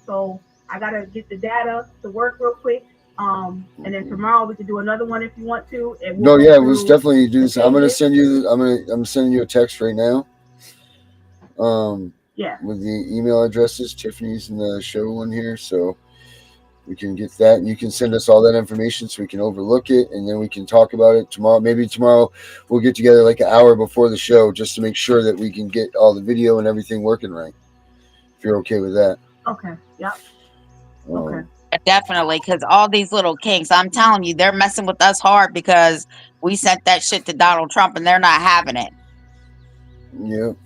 So I got to get the data to work real quick. And then tomorrow we can do another one if you want to. And we'll definitely do this. I'm sending you a text right now. With the email addresses, Tiffany's in the show one here, so we can get that, and you can send us all that information so we can overlook it, and then we can talk about it tomorrow. Maybe tomorrow we'll get together like an hour before the show just to make sure that we can get all the video and everything working right. If you're okay with that. Okay. Yep. Okay. Definitely, because all these little kinks, I'm telling you, they're messing with us hard because we sent that shit to Donald Trump and they're not having it. Yep.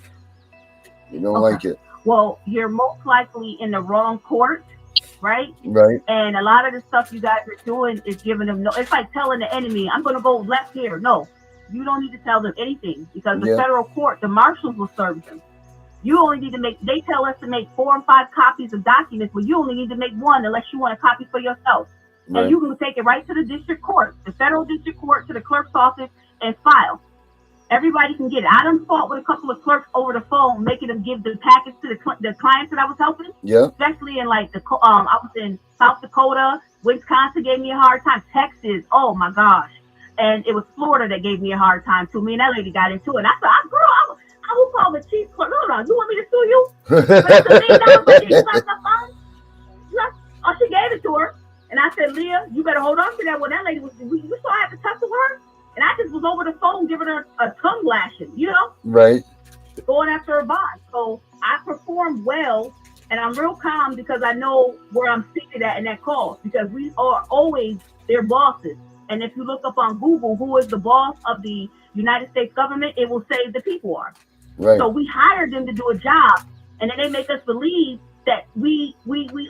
You don't like it. Well, you're most likely in the wrong court, right? Right. And a lot of the stuff you guys are doing is giving them it's like telling the enemy, I'm going to go left here. No, you don't need to tell them anything because the federal court, the marshals will serve them. You only need to make, they tell us to make 4 and 5 copies of documents, but you only need to make 1 unless you want a copy for yourself. Right. And you can take it right to the district court, the federal district court, to the clerk's office and file. Everybody can get it. I done fought with a couple of clerks over the phone, making them give the package to the clients that I was helping. Yeah. Especially in like I was in South Dakota, Wisconsin gave me a hard time, Texas, oh my gosh. And it was Florida that gave me a hard time too. Me and that lady got into it. And I said, I will call the chief clerk. No, you want me to sue you? Oh, she gave it to her. And I said, Leah, you better hold on to that. When that lady was, you saw I had to tussle her. And I just was over the phone giving her a tongue lashing, you know? Right. Going after her bond. So I performed well, and I'm real calm because I know where I'm seated at in that cause, because we are always their bosses. And if you look up on Google, who is the boss of the United States government, it will say the people are. Right. So we hired them to do a job, and then they make us believe that we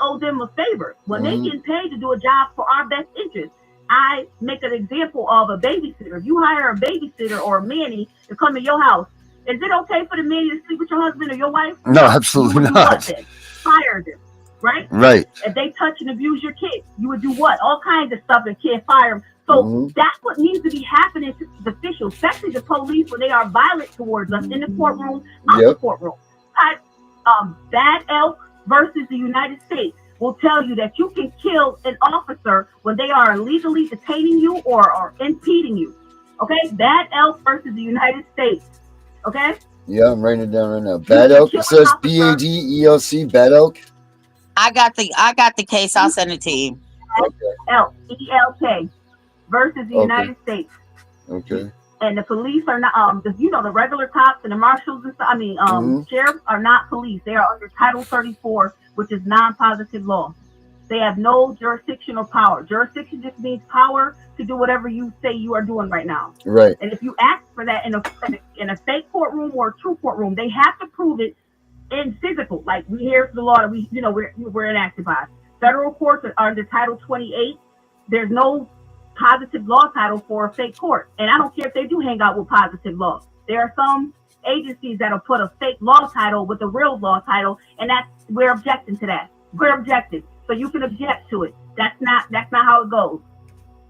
owe them a favor when they getting paid to do a job for our best interest. I make an example of a babysitter. If you hire a babysitter or a nanny to come to your house, is it okay for the nanny to sleep with your husband or your wife? No, absolutely you would not. Do what then? Fire them, right? Right. If they touch and abuse your kids, you would do what? All kinds of stuff and can't fire them. So that's what needs to be happening to the officials, especially the police, when they are violent towards us in the courtroom, out the courtroom. Bad Elk versus the United States will tell you that you can kill an officer when they are illegally detaining you or impeding you. Okay? Bad Elk versus the United States. Okay? Yeah, I'm writing it down right now. Bad Elk. It says BADELC. Bad Elk. I got the case. I'll send it to you. Elk, ELK versus the United States. Okay. And the police are not, the regular cops and the marshals and stuff, sheriffs are not police. They are under Title 34, which is non-positive law. They have no jurisdictional power. Jurisdiction just means power to do whatever you say you are doing right now. Right. And if you ask for that in a fake courtroom or a true courtroom, they have to prove it in physical. Like we hear the law that we're enacted by. Federal courts are under Title 28. There's no positive law title for a fake court. And I don't care if they do hang out with positive law. There are some agencies that'll put a fake law title with a real law title, and we're objecting to that. We're objecting. So you can object to it. That's not how it goes.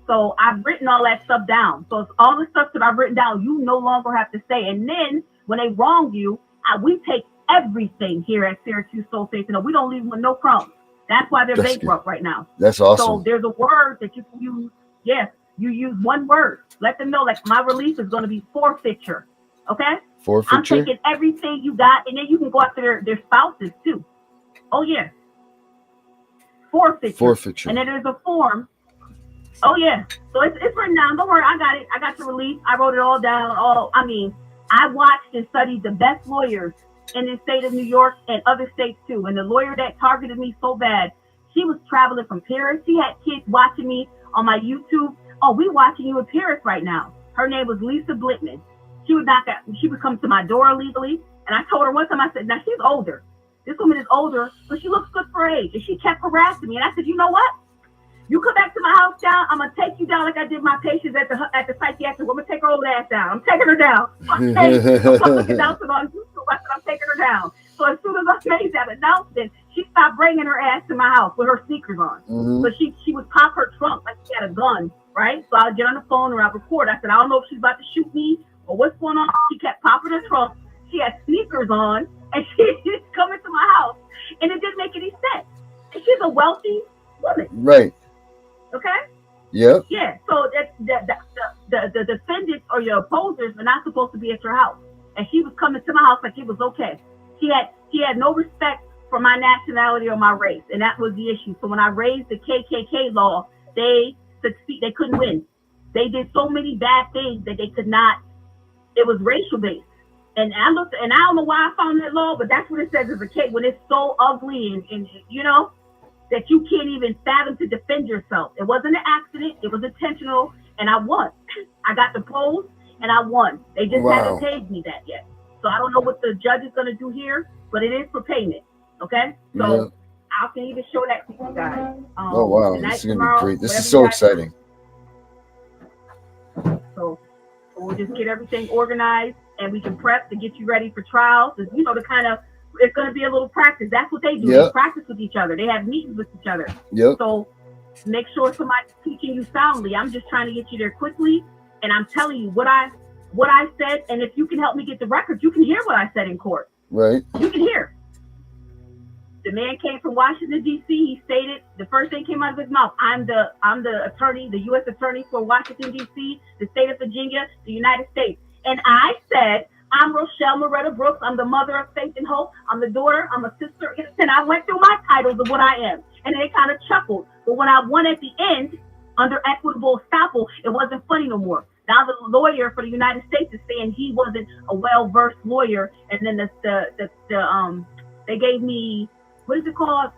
So I've written all that stuff down. So it's all the stuff that I've written down, you no longer have to say. And then when they wrong you, we take everything here at Syracuse Soul Faith. We don't leave them with no crumbs. That's why they're bankrupt right now. That's awesome. So there's a word that you can use. Yes, you use one word. Let them know, like, my release is going to be forfeiture. Okay? Forfeiture? I'm taking everything you got, and then you can go after their spouses too. Oh, yeah. Forfeiture. And then there's a form. Oh, yeah. So it's written down. Don't worry, I got it. I got the release. I wrote it all down. I watched and studied the best lawyers in the state of New York and other states too. And the lawyer that targeted me so bad, she was traveling from Paris. She had kids watching me on my YouTube. Oh, we watching you in Paris right now. Her name was Lisa Blitman. She would come to my door illegally. And I told her one time, I said, now she's older. This woman is older, but she looks good for her age. And she kept harassing me. And I said, you know what? You come back to my house down, I'm going to take you down like I did my patients at the psychiatric. I'm going to take her old ass down. I'm taking her down. I'm looking down on YouTube. I said, I'm taking her down. So as soon as I made that announcement, she stopped bringing her ass to my house with her sneakers on. So she would pop her trunk like she had a gun, right? So I'd get on the phone or I'd record. I said, I don't know if she's about to shoot me or what's going on. She kept popping her trunk. She had sneakers on, and she's coming to my house. And it didn't make any sense. And she's a wealthy woman. Right. Okay? Yeah. Yeah. So the defendants or your opposers are not supposed to be at your house. And she was coming to my house like it was okay. She had no respect for my nationality or my race. And that was the issue. So when I raised the KKK law, they couldn't win. They did so many bad things that they could not. It was racial based. And I looked, and I don't know why I found that law, but that's what it says as a case when it's so ugly and that you can't even fathom to defend yourself. It wasn't an accident. It was intentional, and I won. I got the polls, and I won. They just haven't paid me that yet. So I don't know what the judge is going to do here, but it is for payment. Okay? So I can even show that to you guys. Oh, wow. This is going to be great. This is so exciting. So we'll just get everything organized, and we can prep to get you ready for trials. To kind of it's going to be a little practice. That's what they do. Yep. They practice with each other. They have meetings with each other. Yep. So make sure somebody's teaching you soundly. I'm just trying to get you there quickly, and I'm telling you what I said. And if you can help me get the records, you can hear what I said in court. Right. You can hear. The man came from Washington D.C. He stated the first thing came out of his mouth. I'm the attorney, the U.S. attorney for Washington D.C., the state of Virginia, the United States. And I said, I'm Rochelle Moretta Brooks. I'm the mother of faith and hope. I'm the daughter. I'm a sister. And I went through my titles of what I am. And they kind of chuckled. But when I won at the end, under equitable estoppel, it wasn't funny no more. Now the lawyer for the United States is saying he wasn't a well-versed lawyer. And then they gave me, what is it called?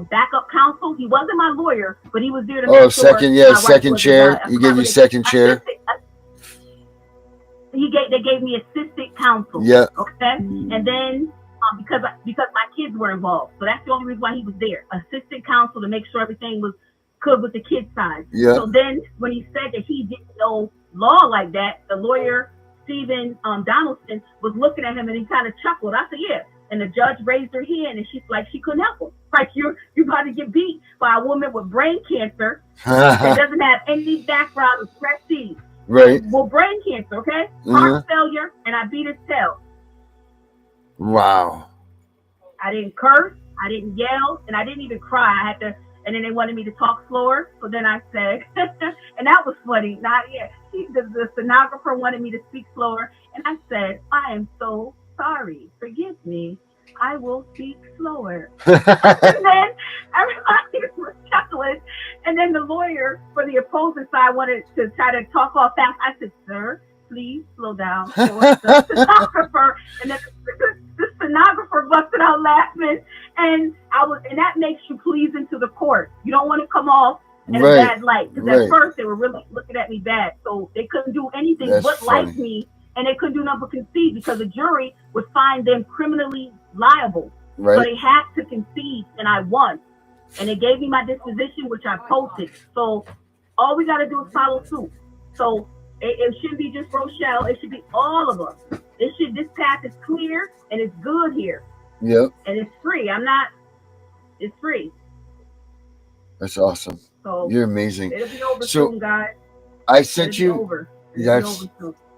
Backup counsel. He wasn't my lawyer, but he was there to make sure. Second chair. He gave you second chair. They gave me assistant counsel. Yeah. Okay. And then because my kids were involved, so that's the only reason why he was there. Assistant counsel to make sure everything was good with the kids' side. Yeah. So then when he said that he didn't know law like that, the lawyer Stephen Donaldson was looking at him and he kind of chuckled. I said, yeah. And the judge raised her hand and she's like, she couldn't help him. Like you're about to get beat by a woman with brain cancer that doesn't have any background of prestige. Right. Well, brain cancer, okay? Heart failure, and I beat his tail. Wow. I didn't curse, I didn't yell, and I didn't even cry. I had to, and then they wanted me to talk slower. So then I said, and that was funny. The stenographer wanted me to speak slower, and I said, I am so sorry. Forgive me. I will speak slower. And then everybody was chuckling. And then the lawyer for the opposing side wanted to try to talk all fast. I said, sir, please slow down. So the stenographer, and then the stenographer busted out laughing. And that makes you pleasing to the court. You don't want to come off in a bad light. Because at first they were really looking at me bad. So they couldn't do anything but like me. And they couldn't do nothing but concede because the jury would find them criminally liable. Right. So they had to concede, and I won. And they gave me my disposition, which I posted. So all we got to do is follow suit. So it shouldn't be just Rochelle. It should be all of us. This path is clear, and it's good here. Yep. And it's free. It's free. That's awesome. So you're amazing. It'll be over soon, guys. I sent you.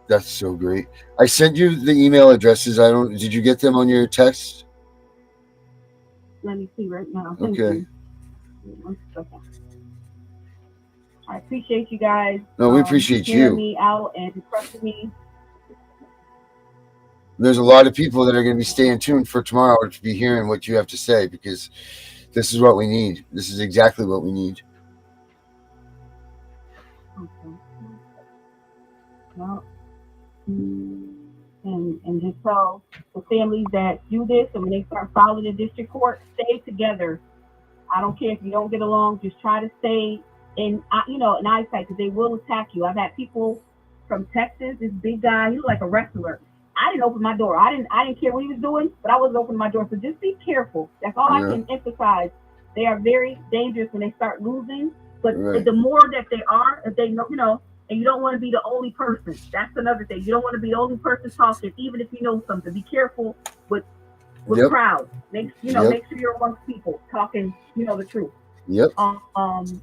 That's so great. I sent you the email addresses. Did you get them on your text? Let me see right now. Okay. 1 second. I appreciate you guys. No, we appreciate you. Hearing me out and trusting me. There's a lot of people that are going to be staying tuned for tomorrow to be hearing what you have to say because this is what we need. This is exactly what we need. Okay. Well, and just tell the families that do this, and when they start filing in district court, stay together. I don't care if you don't get along, just try to stay in eyesight because they will attack you. I've had people from Texas, this big guy, he was like a wrestler. I didn't open my door. I didn't care what he was doing, but I wasn't opening my door. So just be careful. That's all I can emphasize. They are very dangerous when they start losing, but the more that they are, if they know, and you don't want to be the only person. That's another thing. You don't want to be the only person talking, even if you know something. Be careful with crowds. Make sure you're amongst people talking, the truth. Yep.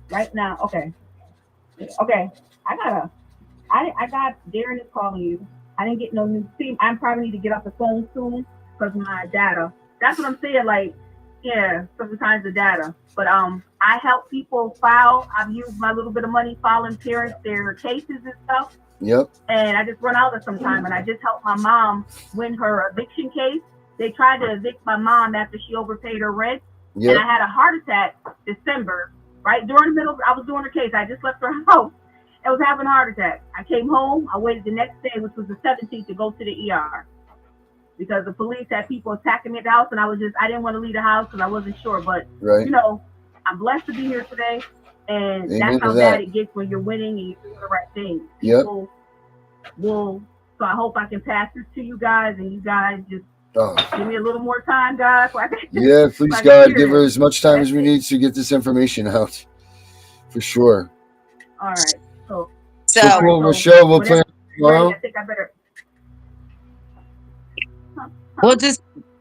Right now, okay. I got Darren is calling you. I didn't get no new team. I probably need to get off the phone soon because my data. That's what I'm saying. Like, yeah, sometimes the data. But I help people file. I've used my little bit of money filing parents their cases and stuff. Yep. And I just run out of some time, and I just helped my mom win her eviction case. They tried to evict my mom after she overpaid her rent. Yep. And I had a heart attack December, right during the middle. I was doing her case. I just left her house. I was having a heart attack. I came home. I waited the next day, which was the 17th, to go to the ER because the police had people attacking me at the house, and I didn't want to leave the house because I wasn't sure. But I'm blessed to be here today, and that's how bad it gets when you're winning and you're doing the right thing. People will. So I hope I can pass this to you guys, and you guys just give me a little more time, guys. Please, God, give her as much time as we need to get this information out, for sure. All right. So cool, Rochelle, we'll plan tomorrow. I think I better.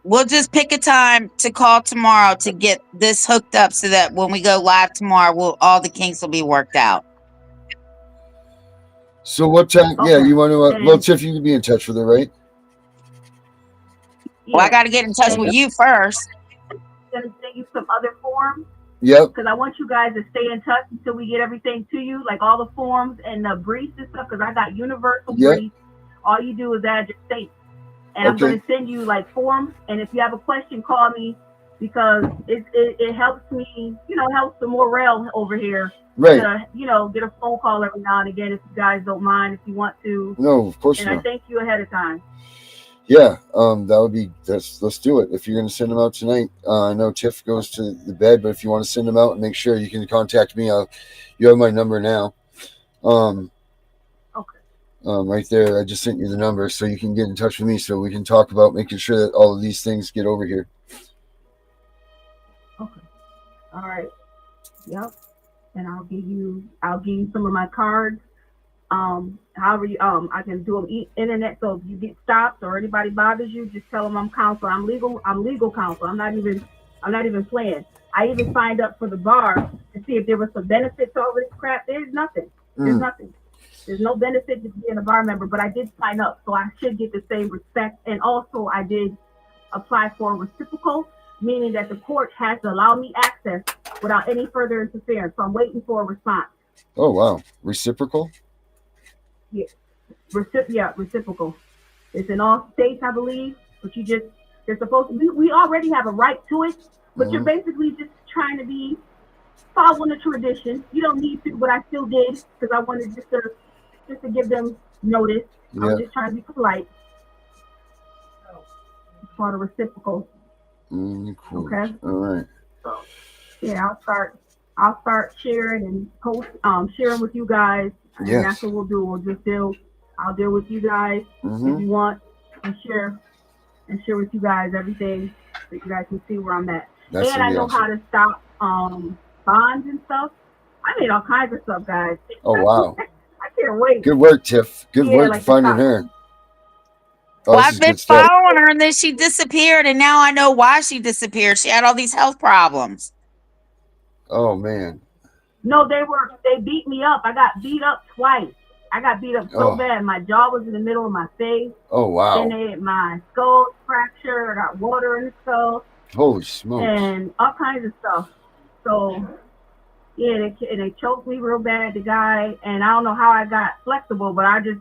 we'll just pick a time to call tomorrow to get this hooked up so that when we go live tomorrow, all the kinks will be worked out. So what time? Yeah, Okay. you want to? Well, And Tiff, you can be in touch with her, right? Well, I yeah, got to get in touch and with you first. I'm gonna send you some other forms Yep. because I want you guys to stay in touch until we get everything to you, like all the forms and the briefs and stuff. Because I got universal Yep. briefs. All you do is add your state, and I'm Okay. gonna send you like forms. And if you have a question, call me because it helps me, helps the morale over here Right. to, get a phone call every now and again if you guys don't mind, if you want to. No, of course And I not. thank you ahead of time. Yeah. That would be. Let's do it. If you're going to send them out tonight, I know Tiff goes to the bed, but if you want to send them out and make sure you can contact me, you have my number now. Okay. Right there, I just sent you the number so you can get in touch with me so we can talk about making sure that all of these things get over here. Okay. All right. Yep. And I'll give you some of my cards. However you I can do them internet. So if you get stopped or anybody bothers you, just tell them I'm counsel. I'm legal counsel. I'm not even playing. I even signed up for the bar to see if there was some benefits to all this crap. There's nothing. There's nothing. There's no benefit to being a bar member, but I did sign up, so I should get the same respect. And also, I did apply for reciprocal, meaning that the court has to allow me access without any further interference. So I'm waiting for a response. Oh wow, reciprocal. Yeah, reciprocal. It's in all states, I believe, but they're supposed to. We already have a right to it, but you're basically just trying to be following the tradition. You don't need to, but I still did because I wanted just to give them notice. I Yeah. was just trying to be polite. It's called a reciprocal. Cool. Okay. All right. So yeah, I'll start sharing and post sharing with you guys. And Yes. that's what we'll do. I'll deal with you guys if you want and share with you guys everything so you guys can see where I'm at. That's And I know awesome. how to stop bonds and stuff. I made all kinds of stuff, guys. Oh wow. I can't wait. Good work, Tiff. Good work like finding her. Oh, Well, this I've is been good stuff. following her and then she disappeared, and now I know why she disappeared. She had all these health problems. Oh man. No, they beat me up. I got beat up twice. I got beat up so bad. My jaw was in the middle of my face. Oh wow. Then my skull fractured. I got water in the skull. Holy smokes. And all kinds of stuff. So yeah, they choked me real bad, the guy, and I don't know how I got flexible, but I did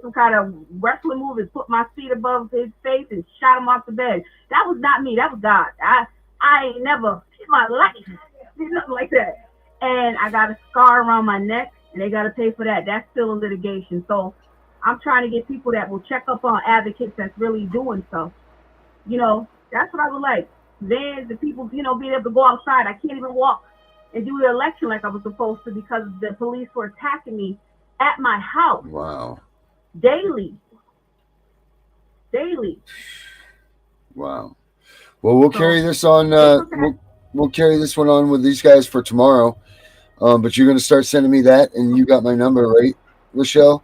some kind of wrestling move and put my feet above his face and shot him off the bed. That was not me. That was God. I ain't never in my life did nothing like that. And I got a scar around my neck, and they got to pay for that. That's still in litigation. So I'm trying to get people that will check up on advocates that's really doing stuff. That's what I would like. Then the people, being able to go outside. I can't even walk and do the election like I was supposed to because the police were attacking me at my house. Wow. Daily. Wow. Well, we'll carry this on. We'll carry this one on with these guys for tomorrow. But you're going to start sending me that, and you got my number, right, Rochelle?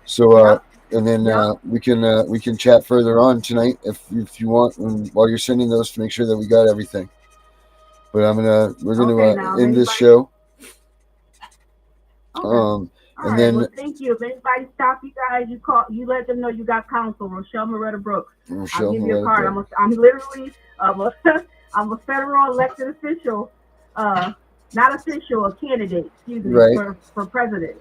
So, and then we can chat further on tonight if you want, while you're sending those to make sure that we got everything. But we're gonna end this show. Okay. And then well, thank you. If anybody stop you guys, you let them know you got counsel. Rochelle Moretta Brooks. I'll give you a card. I'm literally I'm a federal elected official, not official, a candidate, excuse me, right. for president.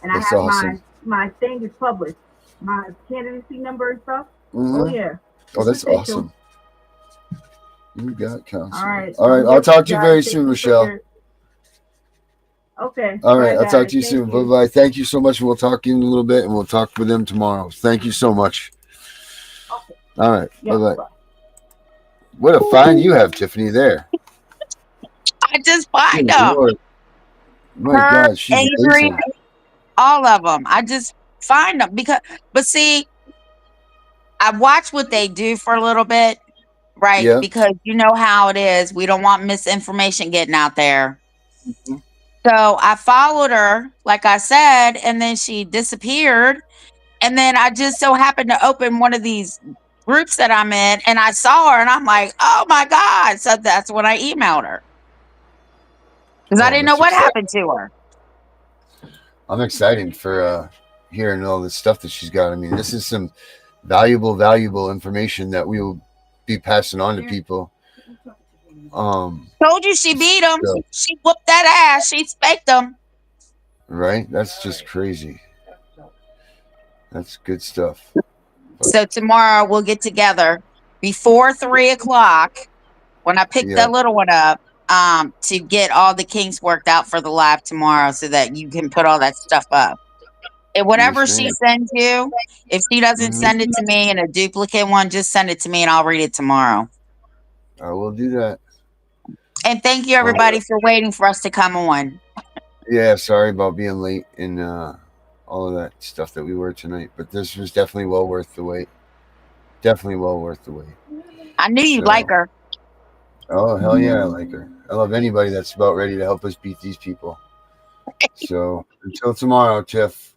And That's I have awesome. my thing is published. My candidacy number and stuff. Oh yeah. Oh, that's awesome. You got counsel. All right. I'll talk to you very soon, Rochelle. Okay. All right. I'll talk to you soon. Bye bye. Thank you so much. We'll talk in a little bit, and we'll talk with them tomorrow. Thank you so much. Okay. All right. Bye bye. What a find you have, Tiffany. There. I just find them. My God, she's Avery, amazing. all of them. I just find them but see, I watch what they do for a little bit, right? Yeah. Because you know how it is. We don't want misinformation getting out there. Mm-hmm. So I followed her, like I said, and then she disappeared. And then I just so happened to open one of these groups that I'm in, and I saw her, and I'm like, oh my God. So that's when I emailed her because I Oh, didn't know that's what exciting. happened to her. I'm excited for hearing all the stuff that she's got. I mean, this is some valuable information that we will be passing on to people. Told you she beat them. So, She whooped that ass. She spanked them. right? That's just crazy. That's good stuff. So tomorrow we'll get together before 3 o'clock when I pick Yeah, that little one up, to get all the kinks worked out for the live tomorrow so that you can put all that stuff up. And whatever yes, she ma'am. sends you, if she doesn't Hmm. send it to me in a duplicate one, just send it to me and I'll read it tomorrow. I will do that. And thank you everybody for waiting for us to come on. Yeah, sorry about being late and all of that stuff that we were tonight, but this was definitely well worth the wait. Definitely well worth the wait. I knew you'd So, like her. oh hell yeah, I like her. I love anybody that's about ready to help us beat these people. So until tomorrow, Tiff.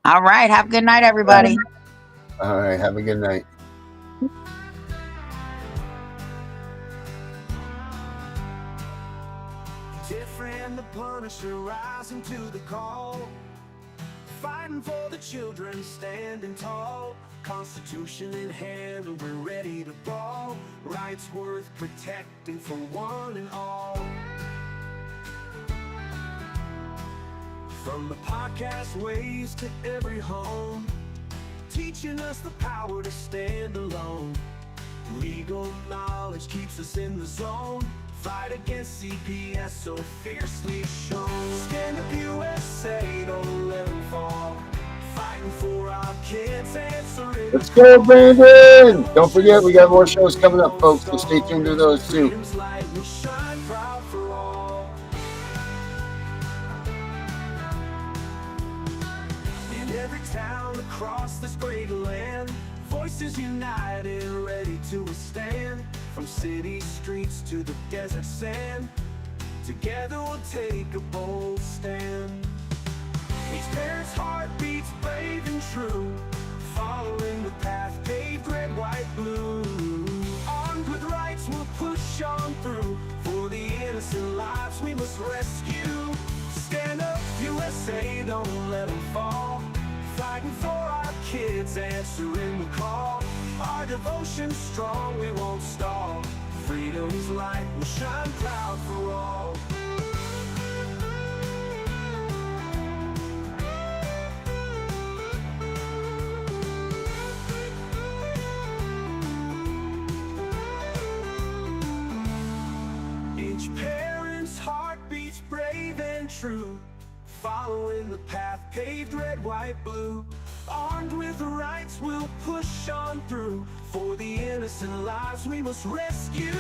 All right. Have a good night, everybody. All right, have a good night. Tiff and the Punisher rising to the call, fighting for the children, standing tall. Constitution in hand, and we're ready to ball. Rights worth protecting for one and all. From the podcast waves to every home, teaching us the power to stand alone. Legal knowledge keeps us in the zone. Fight against CPS so fiercely shown. Stand up USA, don't let them fall. Fighting for our kids, answering. Let's go, Brandon! Don't forget, we got more shows coming up, folks, so stay tuned to those too. Freedom's light will shine proud for all. In every town across this great land, voices united, ready to withstand. From city streets to the desert sand, together we'll take a bold stand. Each parent's heart beats brave and true, following the path paved red, white, blue. Armed with rights we'll push on through, for the innocent lives we must rescue. Stand up USA, don't let them fall. Fighting for our kids, answering the call. Our devotion's strong, we won't stall. Freedom's light will shine proud for all. Each parent's heart beats brave and true, following the path paved red, white, blue. Armed with rights we'll push on through, for the innocent lives we must rescue.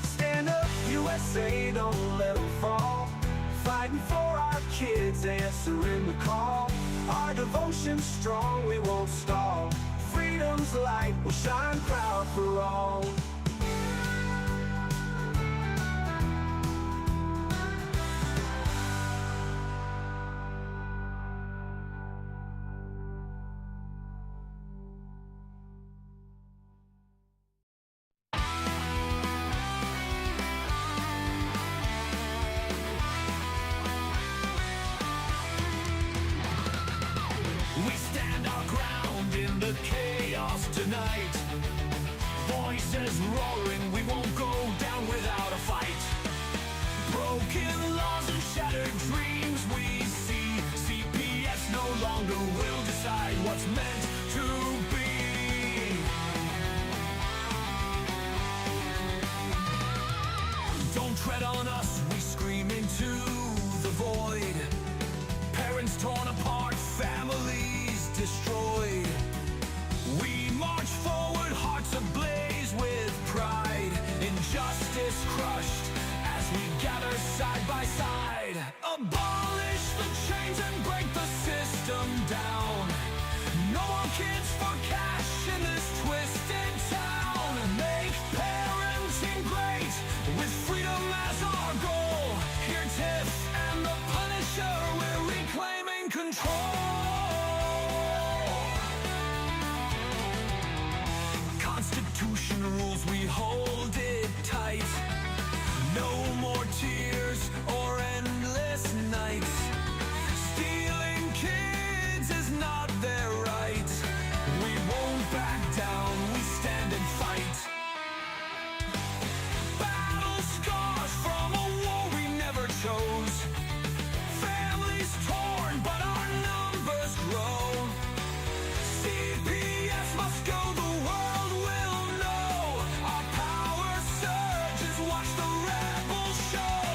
Stand up USA, don't let them fall. Fighting for our kids, answering the call. Our devotion's strong, we won't stall. Freedom's light will shine proud for all. We stand our ground in the chaos tonight. Voices roaring, we won't go down without a fight. Broken laws and shattered dreams we see. CPS no longer will decide what's meant to be. Don't tread on us, we scream into the void. Parents torn apart, families destroyed. We march forward, hearts ablaze with pride. Injustice crushed as we gather side by side. Abolish the chains and break the system down. No more kids for cash in this twisted town. Make parenting great with freedom as our goal. Here Tiff and the Punisher, we're reclaiming control. Constitution rules, we hold it tight. No more tears or endless nights. Stealing kids is not their right. We won't back down, we stand and fight. Battle scars from a war we never chose. Families torn, but our numbers grow. CPS must go, the world will know. Our power surges, watch the rebels show.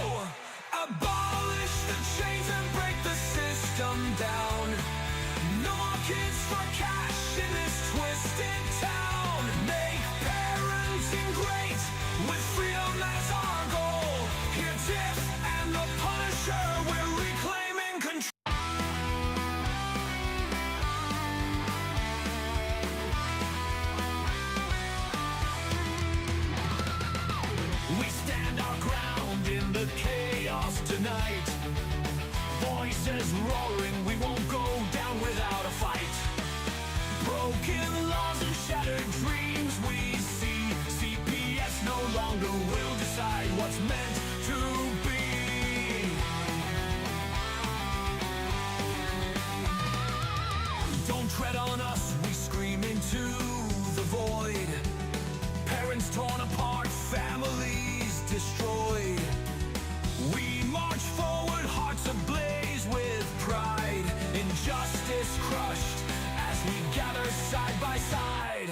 Abolish the chains and break the system down. No more kids for cash in this twisted town. Make parenting great with freedom as our goal. Here Tiff and the Punisher, we're reclaiming control. We stand our ground in the chaos tonight. Voices roaring, we won't go down without a fight. Broken laws and shattered dreams we see. CPS no longer will decide what's meant to be. Don't tread on us, we scream into the void. Parents torn apart, families destroyed. We march forward, hearts ablaze with pride. Injustice crushed as we gather side by side.